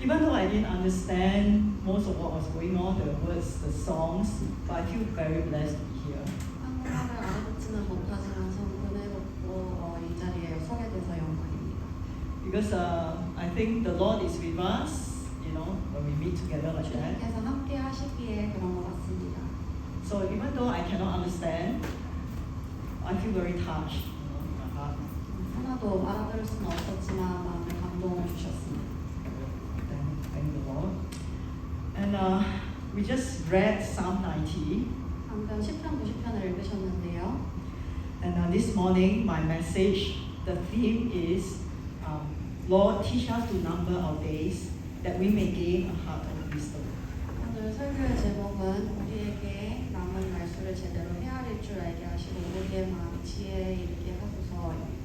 Even though I didn't understand most of what was going on, the words, the songs, but I feel very blessed to be here. 한국말을 알아듣지는 못하지만 참 은혜롭고 이 자리에 서게 돼서 영광입니다. Because I think the Lord is with us, when we meet together like that. 주님께서 함께 하시기에 그런 것 같습니다. So even though I cannot understand, I feel very touched, in my heart. 하나도 알아들을 수는 없었지만 마음에 감동을 주셨습니다. Thank the Lord. And we just read Psalm 90. 방금 10편 90편을 읽으셨는데요. And this morning, my message, the theme is, Lord, teach us to number our days, that we may gain a heart of wisdom. 오늘 설교의 제목은 우리에게 남은 날수를 제대로 헤아릴 줄 알게 하시고 우리의 마음 지혜에 이르게 하소서입니다.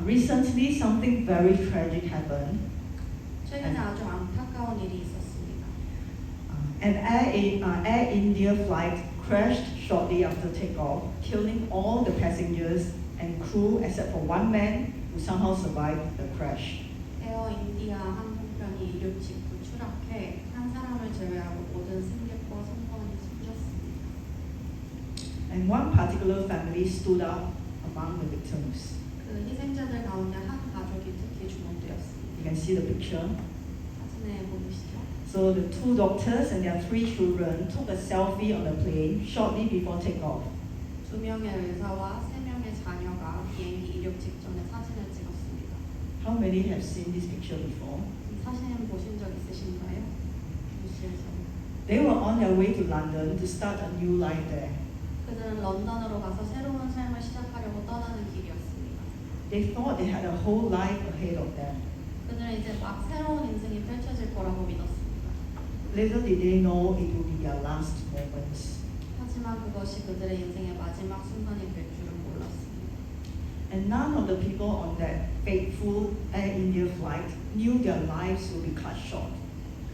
Recently, something very tragic happened. 최근에 아주 안타까운 일이 있었습니다. An Air India flight crashed shortly after takeoff, killing all the passengers and crew except for one man who somehow survived the crash. 에어 인디아 항공편이 이륙 직후 추락해 한 사람을 제외하고 모든 승객과 승무원이 숨졌습니다. And one particular family stood out among the victims. 그 희생자들 가운데 한 가족이 특히 주목되었습니다. You can see the picture. 사진에 보이시죠? So the two doctors and their three children took a selfie on the plane shortly before takeoff. 두 명의 의사와 세 명의 자녀가 비행기 이륙 직전에 사진을 찍었습니다. How many have seen this picture before? 이 사진 보신 적 있으신가요? 뉴스에서. They were on their way to London to start a new life there. 그들은 런던으로 가서 새로운 삶을 시작하려고 떠나는 길이었습니다. They thought they had a whole life ahead of them. 그들은 이제 막 새로운 인생이 펼쳐질 거라고 믿었습니다. Little did they know it would be their last moments. 하지만 그것이 그들의 인생의 마지막 순간이 될 줄은 몰랐습니다. And none of the people on that fateful Air India flight knew their lives would be cut short.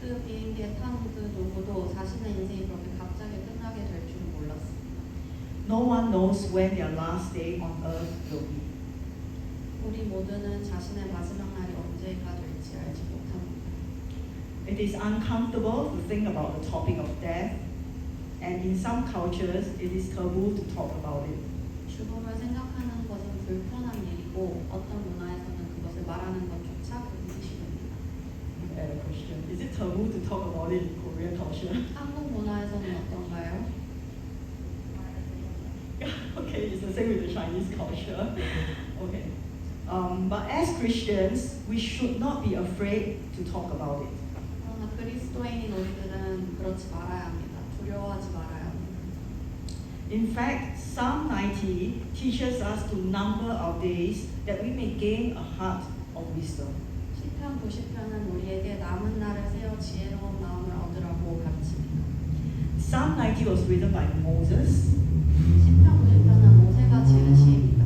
그 비행기에 탄 그 누구도 자신의 인생이 그렇게 갑자기 끝나게 될 줄은 몰랐습니다. No one knows when their last day on earth will be. 우리 모두는 자신의 마지막 날이 언제가 될지 알지 못합니다. It is uncomfortable to think about the topic of death, and in some cultures, it is taboo to talk about it. 죽음을 생각하는 것은 불편한 일이고 어떤 문화에서는 그것을 말하는 것조차 금지시됩니다. I have a question. Is it taboo to talk about it in Korean culture? 한국 문화에서는 어떤가요? Okay, it's the same with the Chinese culture. Okay. But as Christians, we should not be afraid to talk about it. 그러나 그리스도인인 우리들은 그렇지 말아야 합니다. 두려워하지 말아야 합니다. In fact, Psalm 90 teaches us to number our days that we may gain a heart of wisdom. 시편 90편은 우리에게 남은 날을 세워 지혜로운 마음을 얻으라고 가르칩니다. Psalm 90 was written by Moses. 시편 90편은 모세가 지은 시입니다.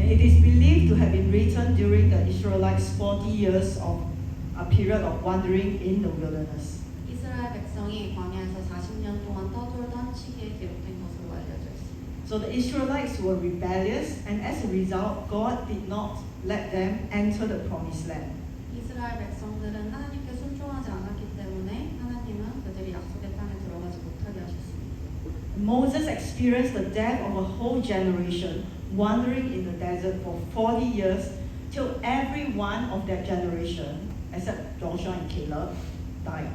And it is believed to have been written during the Israelites' 40 years of a period of wandering in the wilderness. 이스라엘 백성이 광야에서 40년 동안 떠돌던 시기에 기록된 것으로 알려져 있습니다. So the Israelites were rebellious, and as a result, God did not let them enter the promised land. 이스라엘 백성들은 하나님께 순종하지 않았기 때문에 하나님은 그들이 약속의 땅에 들어가지 못하게 하셨습니다. Moses experienced the death of a whole generation wandering in the desert for 40 years till every one of that generation, except Joshua and Caleb, died.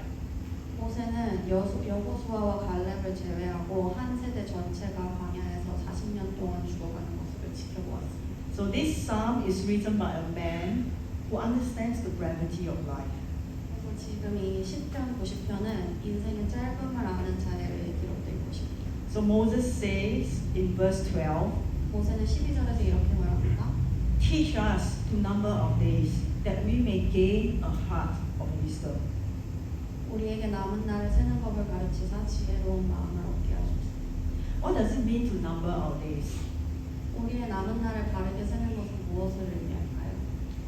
모세는 여호수아와 갈렙을 제외하고 한 세대 전체가 광야에서 40년 동안 죽어가는 모습을 지켜보았습니다. So this psalm is written by a man who understands the brevity of life. 그래서 지금 이 10편, 90편은 인생의 짧음을 아는 자에게 기록된 것입니다. So Moses says in verse 12, 모세는 12절에서 이렇게 말합니다. teach us to number our days, that we may gain a heart of wisdom. 우리에게 남은 날을 세는 법을 가르치사 지혜로운 마음을 얻게 하소서. What does it mean to number our days? 우리의 남은 날을 바르게 세는 것은 무엇을 의미할까요?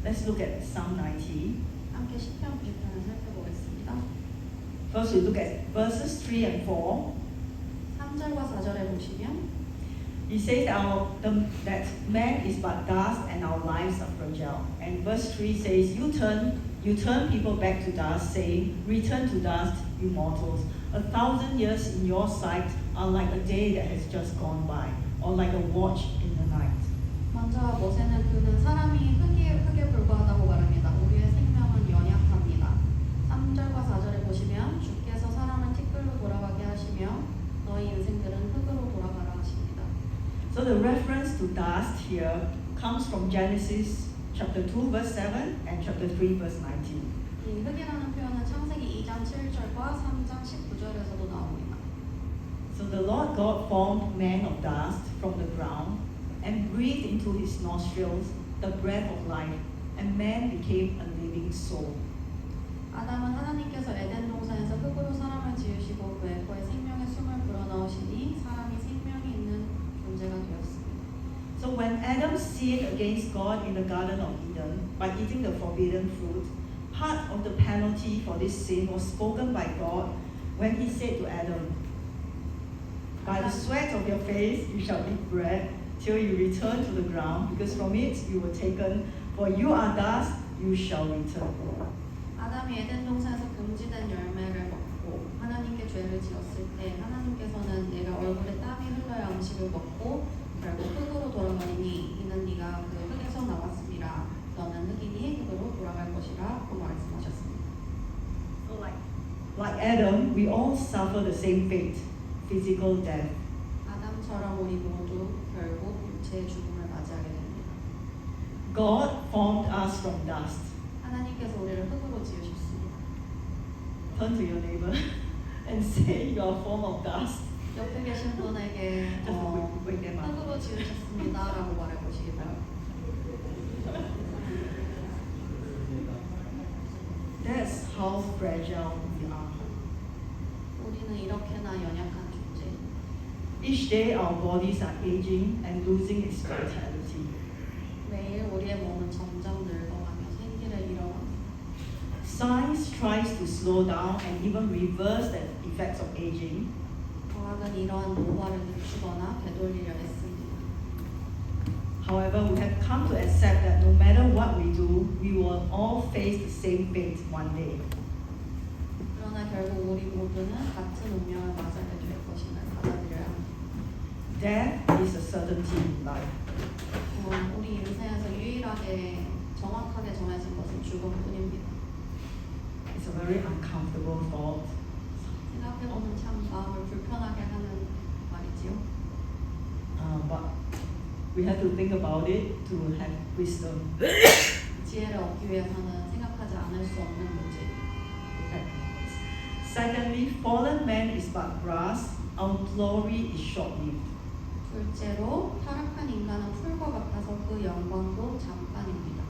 Let's look at Psalm 90. 함께 10편 90편을 살펴보겠습니다. First we look at verses 3 and 4. 3절과 4절에 보시면 He says that man is but dust and our lives are fragile. And verse 3 says, you You turn people back to dust, saying, Return to dust, you mortals. 1,000 years in your sight are like a day that has just gone by, or like a watch in the night. 먼저 모세는 그는 사람이 흙에 불과하다고 말합니다. 우리의 생명은 연약합니다. 3절과 4절에 보시면 주께서 사람을 티끌로 돌아가게 하시며 너희 인생들은 흙으로 돌아가라 하십니다. So the reference to dust here comes from Genesis chapter 2 verse 7 and chapter 3 verse 19. 이 흙이라는 표현은 창세기 2장 7절과 3장 19절에서도 나옵니다. So the Lord God formed man of dust from the ground and breathed into his nostrils the breath of life, and man became a living soul. 아담은 하나님께서 에덴 동산에서 흙으로 사람을 지으시고 그의 코에 생명의 숨을 불어넣으시니 사람이 생명이 있는 존재가 되었습니다. So when Adam sinned against God in the Garden of Eden by eating the forbidden fruit, part of the penalty for this sin was spoken by God when he said to Adam, By the sweat of your face you shall eat bread till you return to the ground, because from it you were taken, for you are dust, you shall return. 아담이 에덴 동산에서 금지된 열매를 먹고 하나님께 죄를 지었을 때 하나님께서는 내가 얼굴에 땀이 흘러야 음식을 먹고 결국 흙으로 돌아가리니 이는 네가 그 흙에서 나왔음이라 너는 흙이니 흙으로 돌아갈 것이라고 말씀하셨습니다. So like Adam, we all suffer the same fate, physical death. 아담처럼 우리 모두 결국 육체의 죽음을 맞이하게 됩니다. God formed us from dust. 하나님께서 우리를 흙으로 지으셨습니다. Turn to your neighbor and say you are a form of dust. 옆에 계신 분에게 Just wake them up. 흙으로 지으셨습니다라고 말해보시기 바랍니다. That's how fragile we are. 우리는 이렇게나 연약한 존재. Each day our bodies are aging and losing its vitality. 매일 우리의 몸은 점점 늙어가며 생기를 잃어갑니다. Science tries to slow down and even reverse the effects of aging. 과학은 이러한 노화를 늦추거나 되돌리려 했습니다. However, we have come to accept that no matter what we do, we will all face the same fate one day. 그러나 결국 우리 모두는 같은 운명을 맞이하게 될 것임을 받아들여야 합니다. Death is a certainty in life. 우리 인생에서 유일하게 정확하게 정해진 것은 죽음뿐입니다. It's a very uncomfortable thought. 생각해보면 참 마음을 불편하게 하는 말이지요. But we have to think about it to have wisdom. 지혜를 얻기 위해서는 생각하지 않을 수 없는 문제입니다. Secondly, fallen man is but grass. Our glory is short-lived. 둘째로 타락한 인간은 풀과 같아서 그 영광도 잠깐입니다.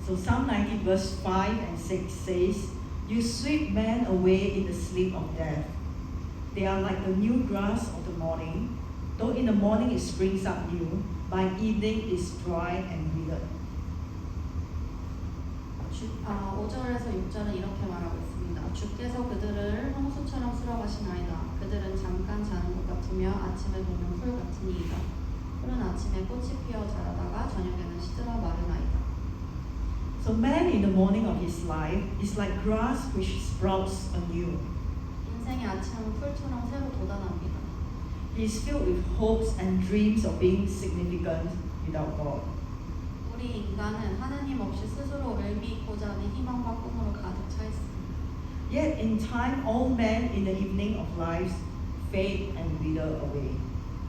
So Psalm 90 verse 5 and 6 says, You sweep men away in the sleep of death. They are like the new grass of the morning. Though in the morning it springs up new, by evening it is dry and withered. 5절에서 6절은 이렇게 말하고 있습니다. 주께서 그들을 홍수처럼 쓸어가시나이다. 그들은 잠깐 자는 것 같으며 아침에 보면 풀 같으니이다. 풀은 아침에 꽃이 피어 자라다가 저녁에는 시들어 마르나이다. So man in the morning of his life is like grass which sprouts anew. 인생의 아침은 풀처럼 새로 돋아납니다. He is filled with hopes and dreams of being significant without God. 우리 인간은 하나님 없이 스스로 의미 있고자 하는 희망과 꿈으로 가득 차 있습니다. Yet in time all men in the evening of life fade and wither away.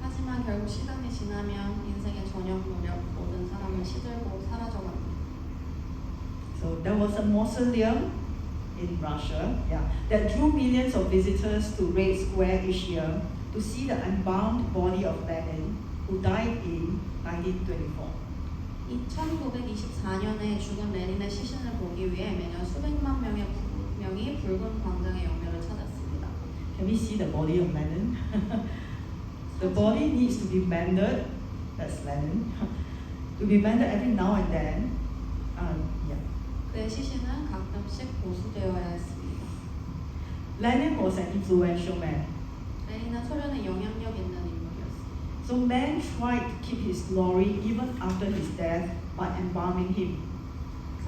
하지만 결국 시간이 지나면 인생의 저녁 무렵 모든 사람은 시들고 사라져갑니다. So there was a mausoleum in Russia, that drew millions of visitors to Red Square each year to see the unbound body of Lenin, who died in 1924. 1924년에 죽은 레닌의 시신을 보기 위해 매년 수백만 명이 붉은 광장의 영묘를 찾았습니다. Can we see the body of Lenin? The body needs to be mended. That's Lenin. To be mended every now and then. 그의 시신은 가끔씩 보수되어야 했습니다. Lenin was an influential man. 레닌은 소련의 영향력 있는 인물이었습니다. So man tried to keep his glory even after his death by embalming him.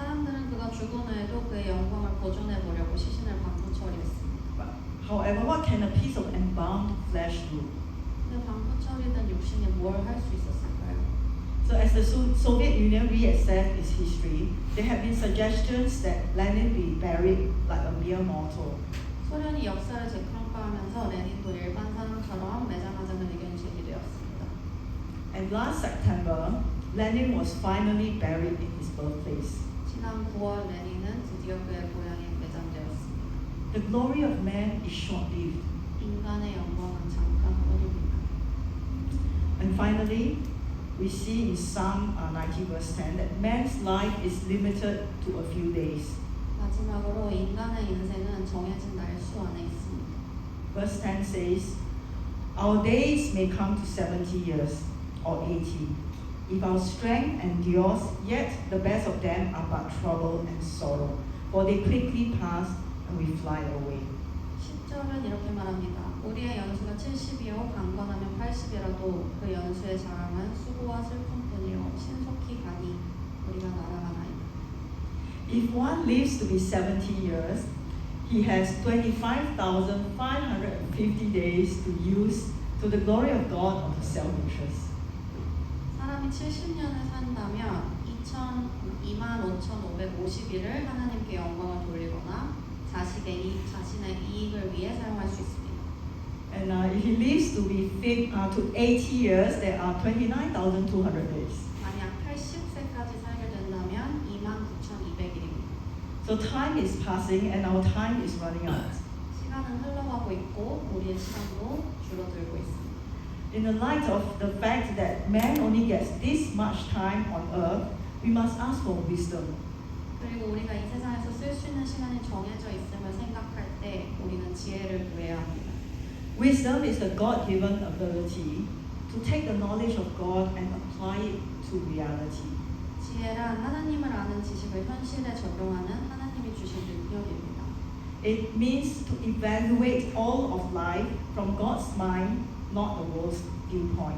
사람들은 그가 죽은 후에도 그의 영광을 보존해 보려고 시신을 방부 처리했습니다. But, however, what can a piece of embalmed flesh do? 근데 방부 처리된 육신이 뭘 할 수 있었을까요? So as the Soviet Union reassessed its history, there have been suggestions that Lenin be buried like a mere mortal. 소련이 역사를 재평가하면서 레닌도 일반 사람처럼 매장하자는 의견이 제기되었습니다. And last September, Lenin was finally buried in his birthplace. 지난 9월 레닌은 드디어 그의 고향에 매장되었습니다. The glory of man is short-lived. 인간의 영광은 잠깐뿐입니다. And finally, we see in Psalm 90 verse 10 that man's life is limited to a few days. 마지막으로 인간의 인생은 정해진 날수 안에 있습니다. Verse 10 says, Our days may come to 70 years or 80. If our strength endures, yet the best of them are but trouble and sorrow, for they quickly pass and we fly away. 10절은 이렇게 말합니다. 우리의 연수가 70이요 강건하면 80이라도 그 연수의 자랑은 수고와 슬픔뿐이요 신속히 가니 우리가 날아가나이다. If one lives to be 70 years, he has 25,550 days to use to the glory of God or to self-interest. 사람이 70년을 산다면 25,550일을 하나님께 영광을 돌리거나 자신의 이익을 위해 사용할 수 있습니다. And if he lives to be to 80 years, there are 29,200 days. 만약 80세까지 살게 된다면 29,200일입니다. So time is passing and our time is running out. 시간은 흘러가고 있고 우리의 시간도 줄어들고 있습니다. In the light of the fact that man only gets this much time on earth, we must ask for wisdom. 그리고 우리가 이 세상에서 쓸 수 있는 시간이 정해져 있음을 생각할 때 우리는 지혜를 구해야 합니다. Wisdom is the God-given ability to take the knowledge of God and apply it to reality. 지혜란 하나님을 아는 지식을 현실에 적용하는 하나님이 주신 능력입니다. It means to evaluate all of life from God's mind, not the world's viewpoint.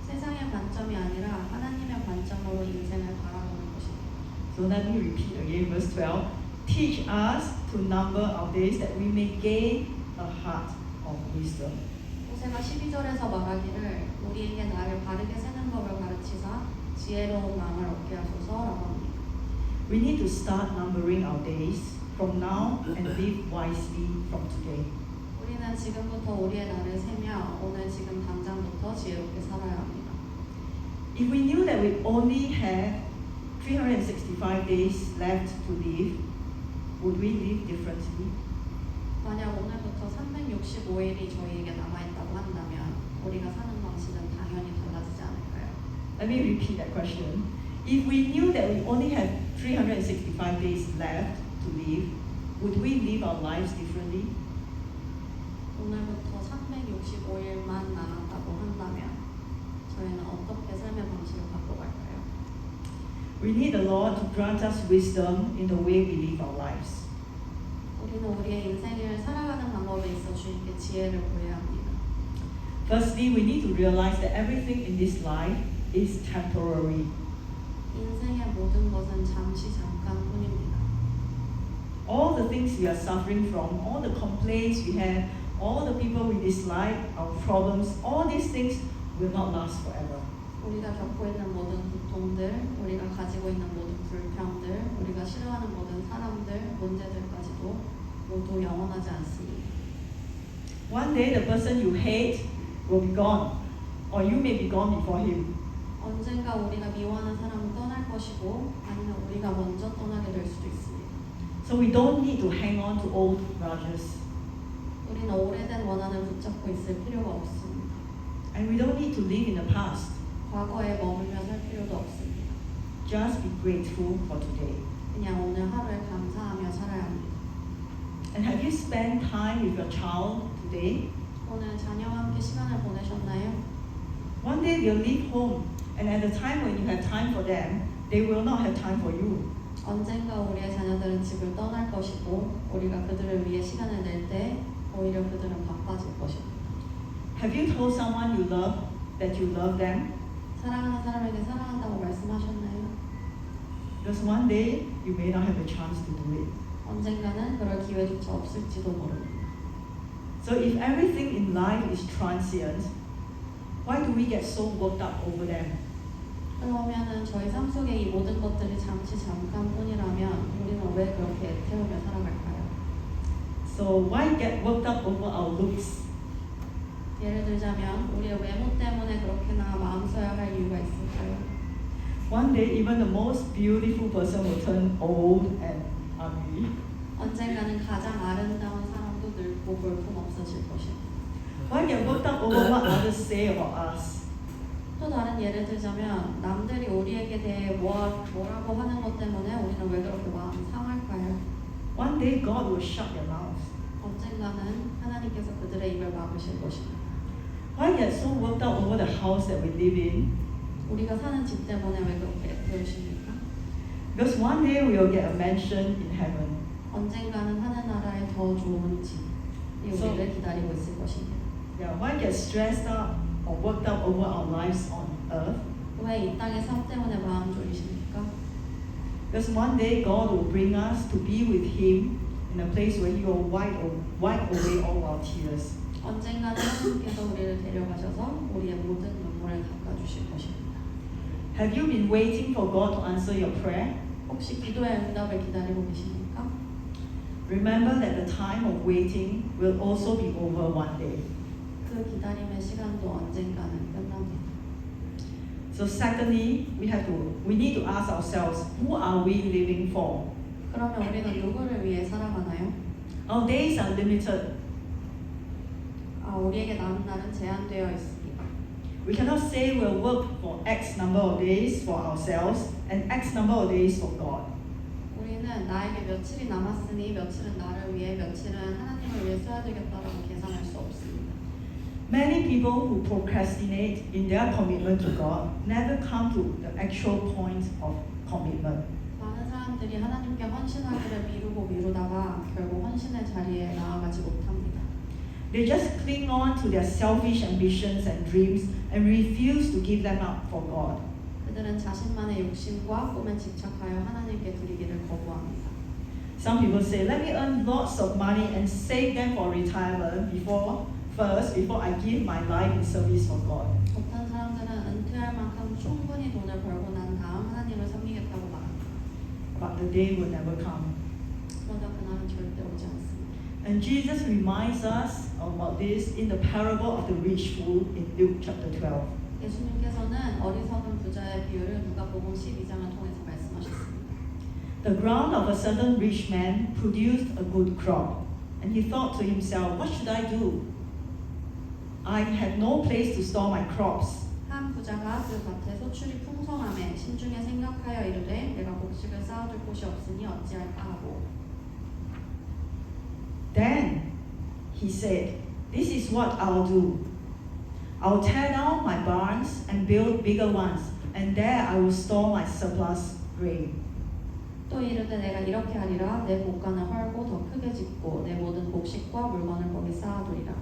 세상의 관점이 아니라 하나님의 관점으로 인생을 바라보는 것입니다. So let me repeat again verse 12. Teach us to number our days that we may gain a heart of wisdom. 호세가 12절에서 말하기를 우리에게 나를 바르게 세는 법을 가르치사 지혜로운 마음을 얻게 하소서라고 합니다. We need to start numbering our days from now and live wisely from today. 우리는 지금부터 우리의 날을 세며 오늘 지금 당장부터 지혜롭게 살아야 합니다. If we knew that we only had 365 days left to live, would we live differently? 만약 오늘부터 365일이 저희에게 남아있다고 한다면 우리가 사는 방식은 당연히 달라지지 않을까요? Let me repeat that question. If we knew that we only had 365 days left to live, would we live our lives differently? 오늘부터 365일만 남았다고 한다면 저희는 어떻게 삶의 방식을 바꿔갈까요? We need the Lord to grant us wisdom in the way we live our lives. 우리는 우리의 인생을 살아가는 방법에 있어 주님께 지혜를 구해야 합니다. Firstly, we need to realize that everything in this life is temporary. 인생의 모든 것은 잠시 잠깐뿐입니다. All the things we are suffering from, all the complaints we have, all the people we dislike, our problems, all these things will not last forever. 우리가 겪고 있는 모든 고통들, 우리가 가지고 있는 모든 불평들, 우리가 싫어하는 모든 사람들, 문제들까지도 모두 영원하지 않습니다. One day the person you hate will be gone, or you may be gone before him. 언젠가 우리가 미워하는 사람은 떠날 것이고 아니면 우리가 먼저 떠나게 될 수도 있습니다. So we don't need to hang on to old grudges. 우리는 오래된 원한을 붙잡고 있을 필요가 없습니다. And we don't need to live in the past. 과거에 머물며 살 필요도 없습니다. Just be grateful for today. 그냥 오늘 하루에 감사하며 살아야 합니다. And have you spent time with your child today? 오늘 자녀와 함께 시간을 보내셨나요? One day they'll leave home, and at the time when you have time for them, they will not have time for you. 언젠가 우리의 자녀들은 집을 떠날 것이고 우리가 그들을 위해 시간을 낼 때 오히려 그들은 바빠질 것입니다. Have you told someone you love that you love them? 사랑하는 사람에게 사랑한다고 말씀하셨나요? Because one day you may not have a chance to do it. 언젠가는 그럴 기회조차 없을지도 모릅니다. So if everything in life is transient, why do we get so worked up over them? 그러면은 저희 삶 속에 이 모든 것들이 잠깐뿐이라면 우리는 왜 그렇게 애태우며 살아갈까요? So why get worked up over our looks? 예를 들자면 우리의 외모 때문에 그렇게나 마음 써야 할 이유가 있을까요? One day even the most beautiful person will turn old and ugly. 언젠가는 가장 아름다운 사람도 늙고 볼품 없어질 것입니다. Why get worked up over what others say about us? 또 다른 예를 들자면 남들이 우리에게 대해 뭐라고 하는 것 때문에 우리는 왜 그렇게 마음 상할까요? One day God will shut their mouths. 언젠가는 하나님께서 그들의 입을 막으실 것입니다. Why get so worked up over the house that we live in? 우리가 사는 집 때문에 왜 그렇게 애태우십니까? Because one day we will get a mansion in heaven. 언젠가는 하늘나라의 더 좋은 집이 우리를 기다리고 있을 것입니다. Yeah, why get stressed up or worked up over our lives on earth? 왜 이 땅의 삶 때문에 마음 졸이십니까? Because one day God will bring us to be with Him in a place where He will wipe away all our tears. 언젠가는 하나님께서 우리를 데려가셔서 우리의 모든 눈물을 닦아주실 것입니다. Have you been waiting for God to answer your prayer? 혹시 기도의 응답을 기다리고 계십니까? Remember that the time of waiting will also be over one day. 그 기다림의 시간도 언젠가는 끝납니다. So secondly, we need to ask ourselves, who are we living for? 그러면 우리는 누구를 위해 살아가나요? Our days are limited. 우리에게 남은 날은 제한되어 있습니다. We cannot say we'll work for X number of days for ourselves and X number of days for God. 우리는 나에게 며칠이 남았으니 며칠은 나를 위해 며칠은 하나님을 위해 써야 되겠다라고 계산할 수 없습니다. Many people who procrastinate in their commitment to God never come to the actual point of commitment. 많은 사람들이 하나님께 헌신하기를 미루다가 결국 헌신의 자리에 나아가지 못합니다. They just cling on to their selfish ambitions and dreams and refuse to give them up for God. 그들은 자신만의 욕심과 꿈에 집착하여 하나님께 드리기를 거부합니다. Some people say, let me earn lots of money and save them for retirement before I give my life in service for God. 어떤 사람들은 은퇴할 만큼 충분히 돈을 벌고 난 다음 하나님을 섬기겠다고 말합니다. But the day will never come. 그러나 그날은 절대 오지 않습니다. And Jesus reminds us about this in the parable of the rich fool in Luke chapter 12. 예수님께서는 어리석은 부자의 비유를 누가복음 12장을 통해서 말씀하셨습니다. The ground of a certain rich man produced a good crop, and he thought to himself, what should I do? I have no place to store my crops. 한 부자가 그 밭에 소출이 풍성함에 심중에 생각하여 이르되 내가 곡식을 쌓아둘 곳이 없으니 어찌할까 하고. Then he said, this is what I'll do. I'll tear down my barns and build bigger ones, and there I will store my surplus grain. 또 이르되 내가 이렇게 하리라 내 곳간을 헐고 더 크게 짓고 내 모든 곡식과 물건을 거기 쌓아두리라.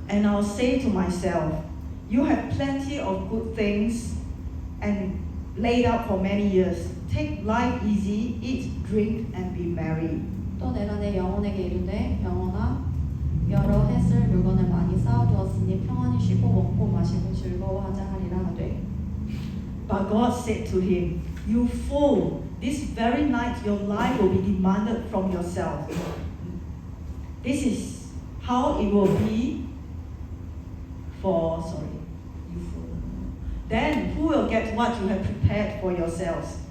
And I'll say to myself, you have plenty of good things and laid up for many years. Take life easy, eat, drink, and be merry. 또 내가 내 영혼에게 이르되 영혼아 여러 해 쓸 물건을 많이 쌓아두었으니 평안히 쉬고 먹고 마시고 즐거워하자 하리라 하되. But God said to him, you fool, this very night your life will be demanded from yourself. This is how it will be you fool. Then who will get what you have prepared for yourselves?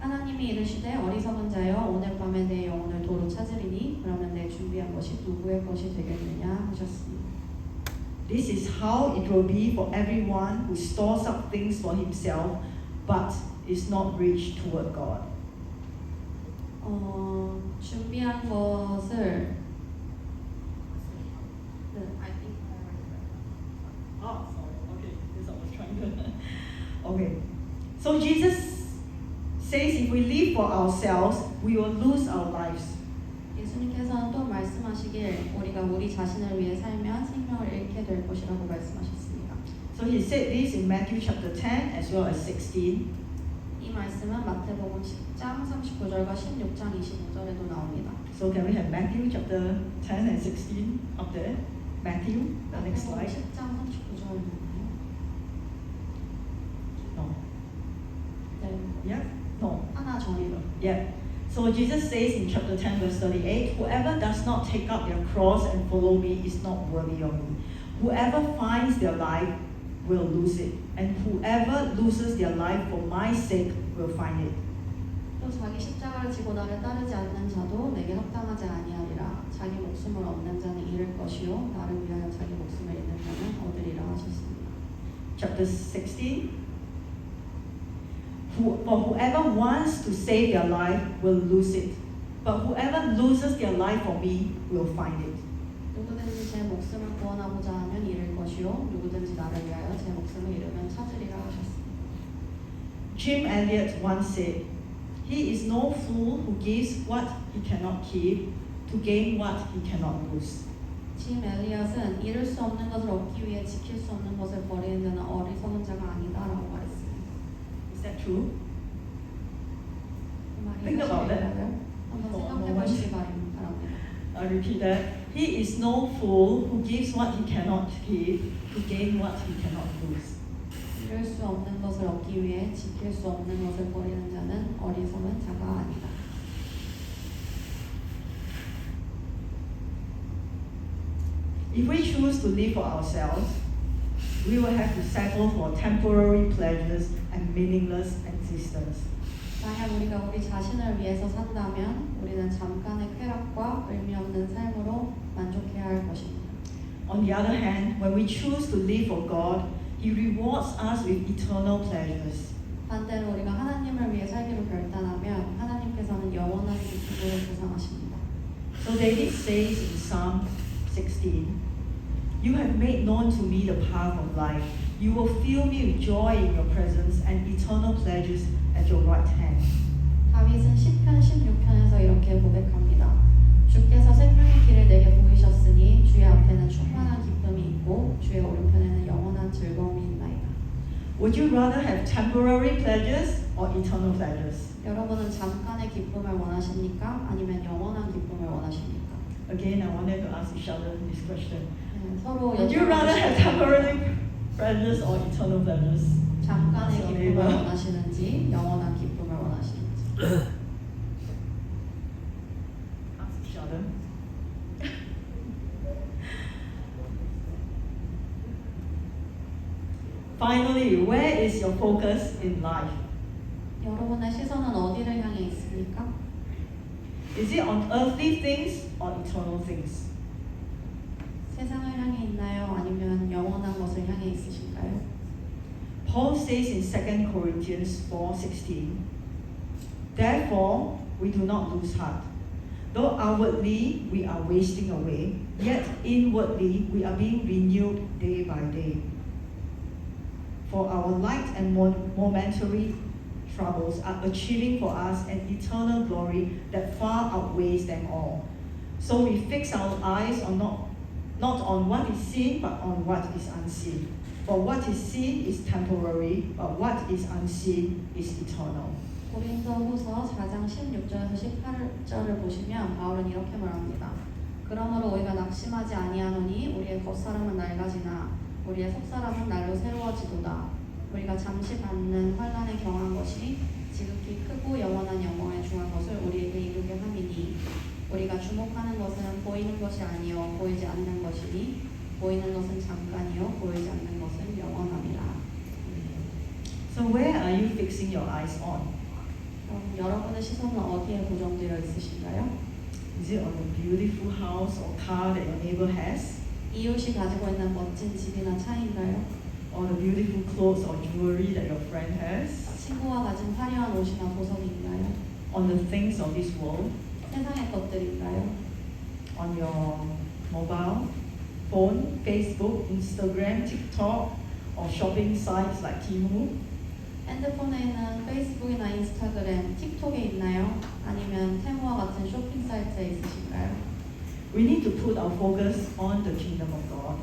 하나님이 이르시되 어리석은 자여 오늘 밤에 내 영혼을 도로 찾으리니 그러면 내 준비한 것이 누구의 것이 되겠느냐 하셨습니다. This is how it will be for everyone who stores up things for himself but is not rich toward God. 준비한 것을 Okay. So Jesus says if we live for ourselves, we will lose our lives. 예수님께서는 또 말씀하시길 우리가 우리 자신을 위해 살면 생명을 잃게 될 것이라고 말씀하셨습니다. So he said this in Matthew chapter 10 as well as 16. 이 이 말씀은 마태복음 10장 39절과 16장 25절에도 나옵니다. So can we have Matthew chapter 10 and 16 up there? Matthew, the next 마태복음 slide. 10장 39절 있나요? No. 네. Yeah? No. 하나 전이로. Yeah. So Jesus says in chapter 10 verse 38, whoever does not take up their cross and follow me is not worthy of me. Whoever finds their life will lose it, and whoever loses their life for my sake will find it. 또 자기 십자가를 지고 나를 따르지 않는 자도 내게 합당하지 아니하리라. 자기 목숨을 얻는 자는 잃을 것이요 나를 위하여 자기 목숨을 잃는 자는 얻으리라 하셨습니다. Chapter 16. For whoever wants to save their life will lose it, but whoever loses their life for me will find it. 누구든지 제 목숨을 구원하고자 하면 잃을 것이요 누구든지 나를 위하여 제 목숨을 잃으면 찾으리라 하셨습니다. Jim Elliot once said, "He is no fool who gives what he cannot keep to gain what he cannot lose." 짐 엘리엇은 잃을 수 없는 것을 얻기 위해 지킬 수 없는 것을 버리는 자는 어리석은 자가 아니다라고 말했습니다. Is that true? 그 말이 Think about that. 사실인가요? 한번 생각해 보시기 바랍니다. I repeat that. He is no fool who gives what he cannot keep to gain what he cannot lose. 잃을 수 없는 것을 얻기 위해 지킬 수 없는 것을 버리는 자는 어리석은 자가 아니다. If we choose to live for ourselves, we will have to settle for temporary pleasures and meaningless existence. 만약 우리가 우리 자신을 위해서 산다면 우리는 잠깐의 쾌락과 의미 없는 삶으로 만족해야 할 것입니다. On the other hand, when we choose to live for God, He rewards us with eternal pleasures. 반대로 우리가 하나님을 위해 살기로 결단하면 하나님께서는 영원한 기쁨을 보상하십니다. So David says in Psalm 16, "You have made known to me the path of life. You will fill me with joy in your presence and eternal pleasures at your right hand." 다윗은 시편 16편에서 이렇게 고백합니다. 주께서 생명의 길을 내게 보이셨으니 주의 앞에는 충만한 기쁨이 있고 주의 오른편에는 영원한 즐거움이 있나이다. Would you rather have temporary pleasures or eternal pleasures? 여러분은 잠깐의 기쁨을 원하십니까? 아니면 영원한 기쁨을 원하십니까? Again, I wanted to ask each other this question. 네, 서로 Would you rather have temporary pleasures or eternal pleasures? 잠깐의 Ask your 기쁨을 neighbor. 원하시는지 영원한 기쁨을 원하시는지. Ask each other. Finally, where is your focus in life? 여러분의 시선은 어디를 향해 있습니까? Is it on earthly things or eternal things? 세상을 향해 있나요? 아니면 영원한 것을 향해 있으신가요? Paul says in 2 Corinthians 4:16, "Therefore, we do not lose heart. Though outwardly we are wasting away, yet inwardly we are being renewed day by day. For our light and momentary troubles are achieving for us an eternal glory that far outweighs them all. So we fix our eyes on not on what is seen, but on what is unseen. For what is seen is temporary, but what is unseen is eternal." 고린도후서 4장 16절에서 18절을 보시면 바울은 이렇게 말합니다. 그러므로 우리가 낙심하지 아니하노니 우리의 겉사람은 낡아지나 우리의 속사람은 날로 새로워지도다. 우리가 잠시 받는 환난에 경한 것이 지극히 크고 영원한 영광에 중한 것을 우리에게 이루게 함이니 우리가 주목하는 것은 보이는 것이 아니요 보이지 않는 것이니 보이는 것은 잠깐이요 보이지 않는 것은 영원함이라. So where are you fixing your eyes on? 여러분의 시선은 어디에 고정되어 있으신가요? Is it on the beautiful house or car that your neighbor has? 이웃이 가지고 있는 멋진 집이나 차인가요? Or the beautiful clothes or jewelry that your friend has? 친구와 가진 화려한 옷이나 보석인가요? On the things of this world? 세상의 것들인가요? On your mobile phone, Facebook, Instagram, TikTok, or shopping sites like Temu? 핸드폰에 있는 페이스북이나 인스타그램, 틱톡에 있나요? 아니면 테무와 같은 쇼핑 사이트에 있으신가요? We need to put our focus on the kingdom of God.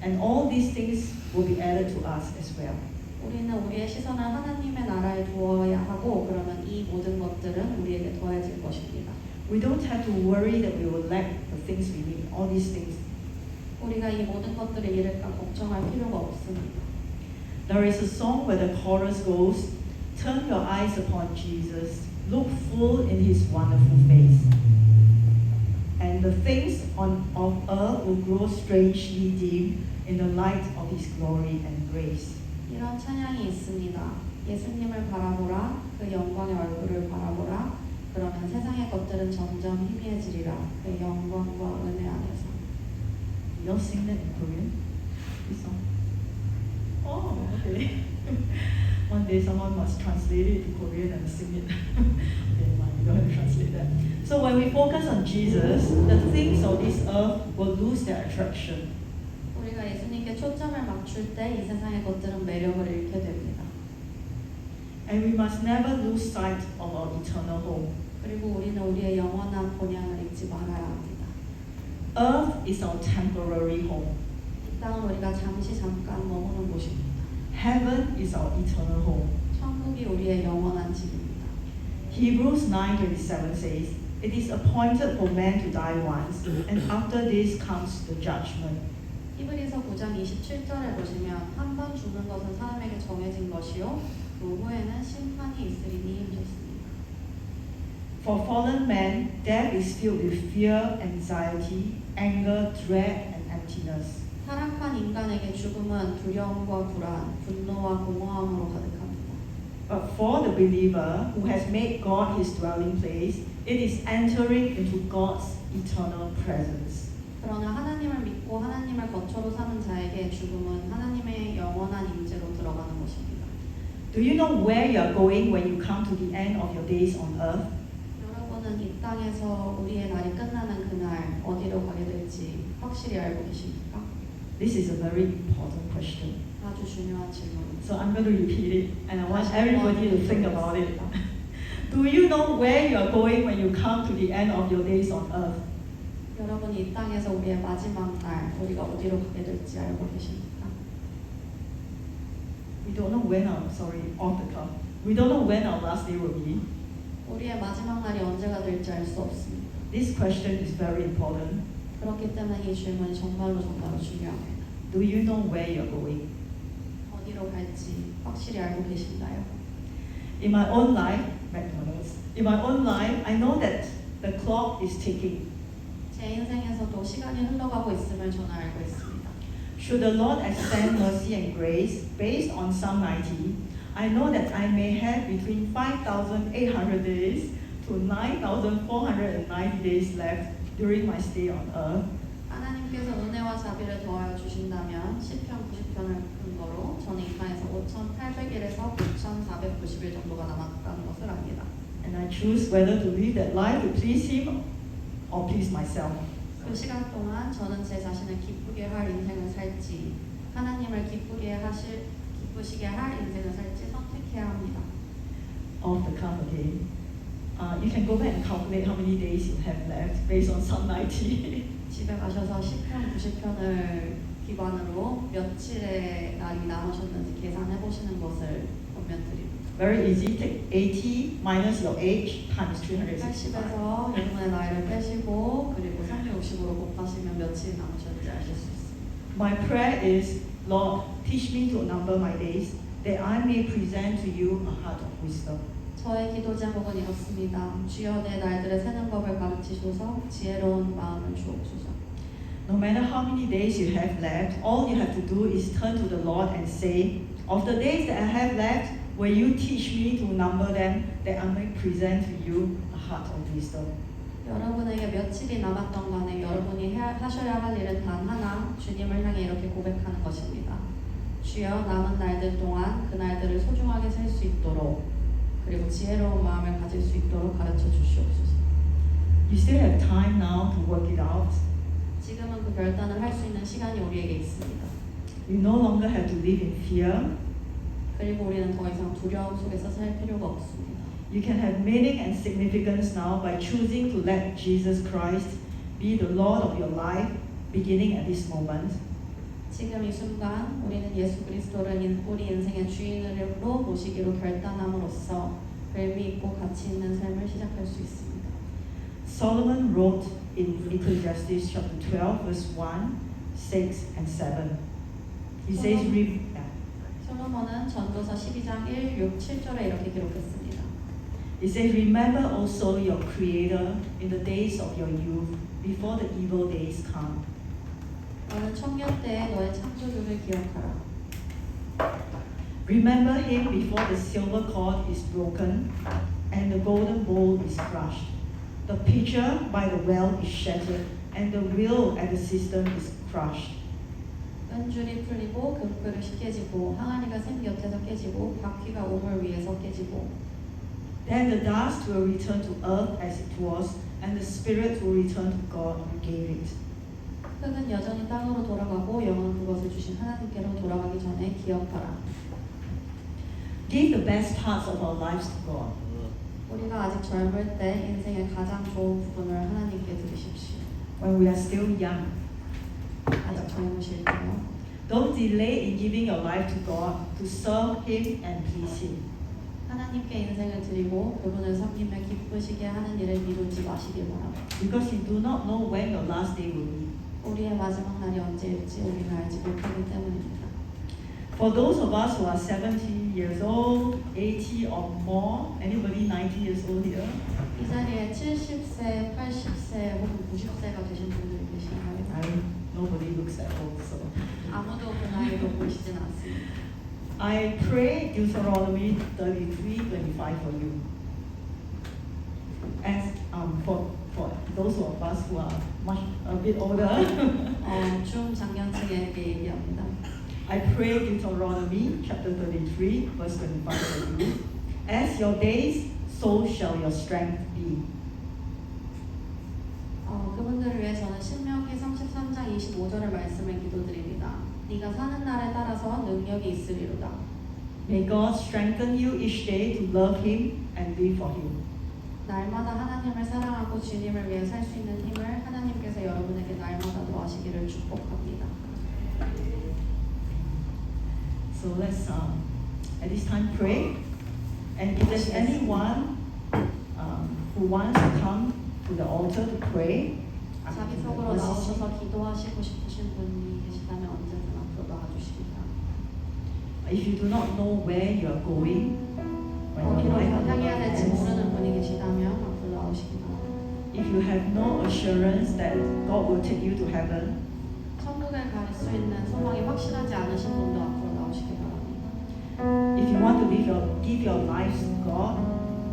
And all these things will be added to us as well. 우리는 우리의 시선을 하나님의 나라에 두어야 하고 그러면 이 모든 것들은 우리에게 더해질 것입니다. We don't have to worry that we will lack the things we need, all these things. 우리가 이 모든 것들을 잃을까 걱정할 필요가 없습니다. There is a song where the chorus goes, turn your eyes upon Jesus, look full in his wonderful face. And the things of earth will grow strangely dim in the light of his glory and grace. 이런 찬양이 있습니다. 예수님을 바라보라, 그 영광의 얼굴을 바라보라. 그러면 세상의 것들은 점점 희미해지리라. 그 영광과 은혜 안에서. You all sing that in Korean? This song? Oh, okay. One day someone must translate it to Korean and sing it. Okay, fine, you don't have to translate that. So when we focus on Jesus, the things of this earth will lose their attraction. 우리가 예수님께 초점을 맞출 때 이 세상의 것들은 매력을 잃게 됩니다. And we must never lose sight of our eternal home. 그리고 우리는 우리의 영원한 본향을 잊지 말아야 합니다. Earth is our temporary home. 이 땅은 우리가 잠깐 머무는 곳입니다. Heaven is our eternal home. 천국이 우리의 영원한 집입니다. Hebrews 9:27 says, "It is appointed for man to die once, and after this comes the judgment." 히브리서 9장 27절에 보시면 한 번 죽는 것은 사람에게 정해진 것이요 그 후에는 심판이 있으리니 하셨습니다. For fallen man, death is filled with fear, anxiety, anger, dread, and emptiness. 타락한 인간에게 죽음은 두려움과 불안, 분노와 공허함으로 가득합니다. But for the believer who has made God his dwelling place, it is entering into God's eternal presence. 그러나 하나님을 믿고 하나님을 거처로 사는 자에게 죽음은 하나님의 영원한 임재로 들어가는 것입니다. Do you know where you are going when you come to the end of your days on earth? 여러분은 이 땅에서 우리의 날이 끝나는 그날 어디로 가게 될지 확실히 알고 계십니까? This is a very important question. 아주 중요한 질문입니다. So I'm going to repeat it, and I want everybody to think about it. Do you know where you are going when you come to the end of your days on earth? 여러분이 이 땅에서 우리의 마지막 날 우리가 어디로 가게 될지 알고 계십니까? We don't know when off the cuff. We don't know when our last day will be. 우리의 마지막 날이 언제가 될지 알 수 없습니다. This question is very important. 그렇기 때문에 이 질문이 정말로 중요합니다. Do you know where you are going? 어디로 갈지 확실히 알고 계신가요? In my own life, McDonald's. In my own life, I know that the clock is ticking. 제 인생에서도 시간이 흘러가고 있음을 저는 알고 있습니다. Should the Lord extend mercy and grace based on Psalm 90, I know that I may have between 5,800 days to 9,490 days left during my stay on earth. 하나님께서 은혜와 자비를 더하여 주신다면 시편 90편을 근거로 저는 이 땅에서 5,800일에서 9,490일 정도가 남았다는 것을 압니다. And I choose whether to live that life to please Him or please myself. 그 시간 동안 저는 제 자신을 기쁘게 할 인생을 살지 하나님을 기쁘시게 할 인생을 살지 선택해야 합니다. Off the cuff again. You can go back and calculate how many days you have left based on Psalm 90. 집에 가셔서 시편 90편을 기반으로 며칠의 날이 남으셨는지 계산해 보시는 것을 권면드립니다. Very easy. Take 80 minus your age times 365. 80에서 여러분의 나이를 빼시고 그리고 360으로 곱하시면 며칠 남으셨는지 아실 수 있습니다. My prayer is, Lord, teach me to number my days, that I may present to you a heart of wisdom. 저의 기도 제목은 이렇습니다. 주여 내 날들의 세는 법을 가르치소서 지혜로운 마음을 주옵소서. No matter how many days you have left, all you have to do is turn to the Lord and say, of the days that I have left, will you teach me to number them, that I may present to you a heart of wisdom. 여러분에게 며칠이 남았던 간에 여러분이 하셔야 할 일은 단 하나, 주님을 향해 이렇게 고백하는 것입니다. 주여 남은 날들 동안 그 날들을 소중하게 살 수 있도록 그리고 지혜로운 마음을 가질 수 있도록 가르쳐 주시옵소서. You still have time now to work it out. 지금은 그 결단을 할 수 있는 시간이 우리에게 있습니다. You no longer have to live in fear. 그리고 우리는 더 이상 두려움 속에서 살 필요가 없습니다. You can have meaning and significance now by choosing to let Jesus Christ be the Lord of your life, beginning at this moment. 지금 이 순간 우리는 예수 그리스도를 우리 인생의 주인으로 모시기로 결단함으로써 의미 있고 가치 있는 삶을 시작할 수 있습니다. Solomon wrote in Ecclesiastes chapter 12, verse 1, 6, and 7. He says, 솔로몬은 전도서 12장 1, 6, 7절에 이렇게 기록했습니다. He says, Remember also your Creator in the days of your youth, before the evil days come. 너는 청년 때에 너의 창조주를 기억하라. Remember him before the silver cord is broken and the golden bowl is crushed. The pitcher by the well is shattered and the wheel at the cistern is crushed. 은줄이 풀리고 금그릇이 깨지고 항아리가 샘 곁에서 깨지고 바퀴가 우물 위에서 깨지고 Then the dust will return to earth as it was and the spirit will return to God who gave it. 흙은 여전히 땅으로 돌아가고 영은 그것을 주신 하나님께로 돌아가기 전에 기억하라. Give the best parts of our lives to God. 우리가 아직 젊을 때 인생의 가장 좋은 부분을 하나님께 드리십시오. When we are still young. 아직 젊으실 때요. Don't delay in giving your life to God to serve Him and please Him. 하나님께 인생을 드리고 그분을 섬기며 기쁘시게 하는 일을 미루지 마시길 바랍니다. Because you do not know when your last day will be. 우리의 마지막 날이 언제일지 우리는 알지 못하기 때문입니다. For those of us who are 70 years old, 80 or more, anybody 90 years old here? 이 자리에 70세, 80세 혹은 90세가 되신 분들이 계신가요? Nobody looks that old, so. 아무도 그 나이로 보시진 않습니다. I pray Deuteronomy 33:25 for you. As for those of us who are a bit older, 중장년층에게 얘기합니다. I pray Deuteronomy chapter 33 verse 25 for you. As your days, so shall your strength be. 그분들을 위해서는 신명기 33장 25절의 말씀을 기도드립니다. 네가 사는 날에 따라서 능력이 있으리로다. May God strengthen you each day to love Him and live for Him. 날마다 하나님을 사랑하고 주님을 위해 살 수 있는 힘을 하나님께서 여러분에게 날마다 더하시기를 축복합니다. So let's at this time pray. And if there's anyone who wants to come to the altar to pray, 자기 속으로 나오셔서 기도하시고 싶으신 분이 계시다면 언제든 앞으로 나와주시기 바랍니다. if you do not know where you are going, when your 어디로 life 향해야 될지 ends, 모르는 분이 계시다면 앞으로 나오시기 바랍니다. if you have no assurance that God will take you to heaven, 천국에 갈 수 있는 소망이 확실하지 않으신 분도 앞으로 나오시기 바랍니다. if you want to give your lives to God,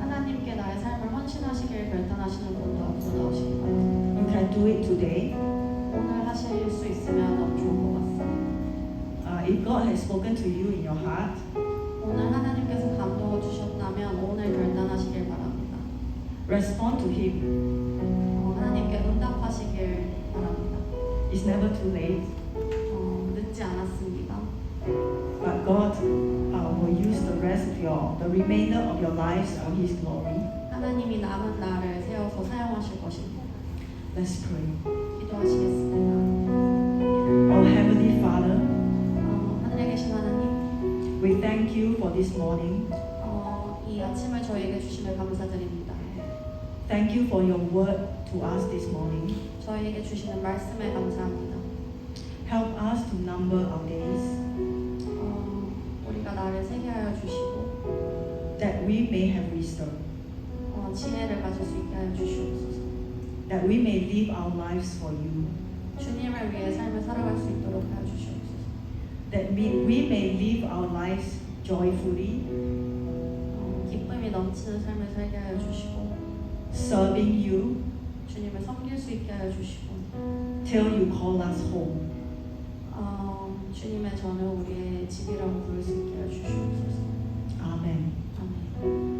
하나님께 나의 삶을 헌신하시길 결단하시는 분도 앞으로 나오시기 바랍니다. you can do it today. 오늘 하실 수 있으면 너무 좋을 것 같습니다. If God has spoken to you in your heart, 오늘 하나님께서 감동을 주셨다면 오늘 결단하시길 바랍니다. respond to Him. 하나님께 응답하시길 바랍니다. It's never too late. 늦지 않았습니다. But God will use the remainder of your lives for His glory. 하나님이 남은 날을 세워서 사용하실 것입니다. Let's pray. 기도하시겠습니다. Our Heavenly Father, 하늘에 계신 하나님, we thank you for this morning. 이 아침을 저희에게 주심에 감사드립니다. Thank you for your word to us this morning. 저희에게 주시는 말씀에 감사합니다. Help us to number our days, 우리가 나를 세계하여 주시고 that we may have wisdom, 지혜를 가질 수 있게 하여 주시옵소서. that we may live our lives for you, 주님을 위해 삶을 살아갈 수 있도록 하여 주시옵소서. that we may live our lives joyfully, 기쁨이 넘치는 삶을 살게 하여 주시고 serving you 주님을 섬길 수 있게 하여 주시고 till you call us home. 주님의 전을 우리의 집이라고 부를 수 있게 하여 주시옵소서. Amen. 아멘.